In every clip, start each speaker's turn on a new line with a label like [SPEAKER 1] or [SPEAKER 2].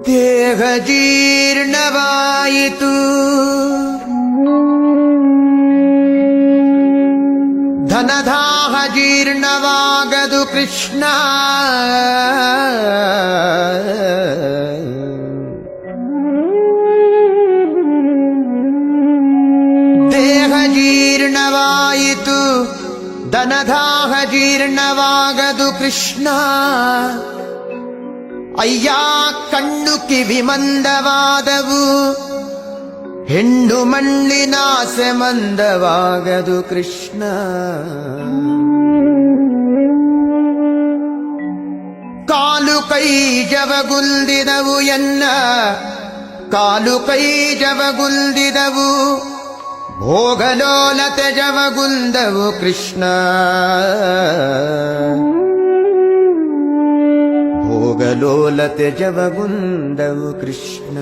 [SPEAKER 1] ದೇಹ ಜೀರ್ಣವಾಯಿತು, ಧನದಾಹ ಜೀರ್ಣವಾಗದು ಕೃಷ್ಣ. ದೇಹ ಜೀರ್ಣವಾಯಿತು, ಧನದಾಹ ಜೀರ್ಣವಾಗದು ಕೃಷ್ಣ. ಅಯ್ಯ ಕಣ್ಣು ಕಿವಿ ಮಂದವಾದವು, ಹೆಣ್ಣು ಮಣ್ಣಿನಾಸೆ ಮಂದವಾಗದು ಕೃಷ್ಣ. ಕಾಲು ಕೈ ಜವಗುಲ್ದಿದವು ಎನ್ನ, ಕಾಲು ಕೈ ಜವಗುಲ್ದಿದವು, ಭೋಗಲೋಲತೆ ಜವಗುಲ್ದವು ಕೃಷ್ಣ. ಭೋಗಲೋಲತೆ ಜವಗುಂದವು ಕೃಷ್ಣ.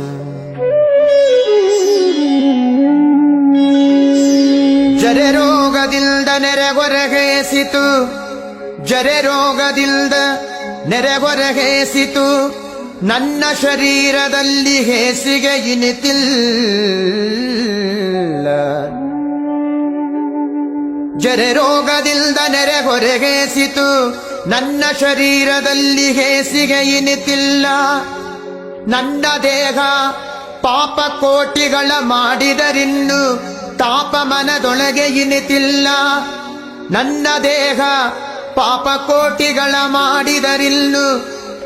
[SPEAKER 1] ಜರೆ ರೋಗದಿಂದ ನೆರೆಗೊರಗೇಸಿತು, ಜರೆ ರೋಗದಿಂದ ನೆರೆಗೊರಗೇಸಿತು, ನನ್ನ ಶರೀರದಲ್ಲಿ ಹೇಸಿಗೆ ಇನಿತಿಲ್ಲ. ಜರೆ ರೋಗದಿಂದ ನೆರೆಗೊರಗೇಸಿತು, ನನ್ನ ಶರೀರದಲ್ಲಿ ಹೇಸಿಗೆ ಇನಿತಿಲ್ಲ. ನನ್ನ ದೇಹ ಪಾಪ ಕೋಟಿಗಳ ಮಾಡಿದರಿನ್ನು ತಾಪ ಮನದೊಳಗೆ ಇನಿತಿಲ್ಲ. ನನ್ನ ದೇಹ ಪಾಪ ಕೋಟಿಗಳ ಮಾಡಿದರಿನ್ನು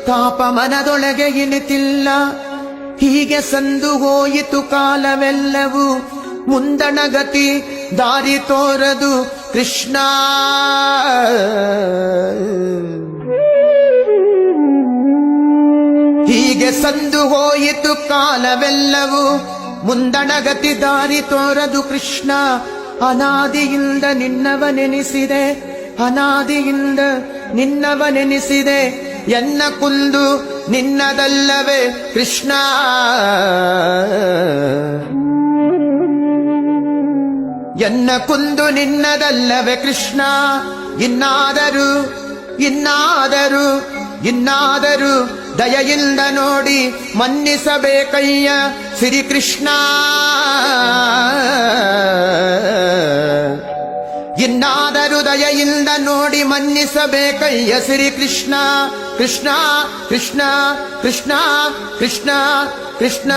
[SPEAKER 1] ತಾಪ ಮನದೊಳಗೆ ಇನಿತಿಲ್ಲ. ಹೀಗೆ ಸಂದು ಹೋಯಿತು ಕಾಲವೆಲ್ಲವೂ, ಮುಂದಣಗತಿ ದಾರಿ ತೋರದು ಕೃಷ್ಣ. ಹೀಗೆ ಸಂದು ಹೋಯಿತು ಕಾಲವೆಲ್ಲವೂ, ಮುಂದಣಗತಿ ದಾರಿ ತೋರದು ಕೃಷ್ಣ. ಅನಾದಿಯಿಂದ ನಿನ್ನವನೆನಿಸಿದೆ, ಅನಾದಿಯಿಂದ ನಿನ್ನವನೆನಿಸಿದೆ, ಎನ್ನ ಕುಂದು ನಿನ್ನದಲ್ಲವೇ ಕೃಷ್ಣ. ಎನ್ನ ಕುಂದು ನಿನ್ನದಲ್ಲವೇ ಕೃಷ್ಣ. ಇನ್ನಾದರೂ ಇನ್ನಾದರೂ ಇನ್ನಾದರೂ ದಯೆಯಿಂದ ನೋಡಿ ಮನ್ನಿಸಬೇಕಯ್ಯ ಶ್ರೀಕೃಷ್ಣ. ಇನ್ನಾದರೂ ದಯೆಯಿಂದ ನೋಡಿ ಮನ್ನಿಸಬೇಕಯ್ಯ ಶ್ರೀಕೃಷ್ಣ. ಕೃಷ್ಣ ಕೃಷ್ಣ ಕೃಷ್ಣ ಕೃಷ್ಣ ಕೃಷ್ಣ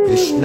[SPEAKER 1] ಕೃಷ್ಣ.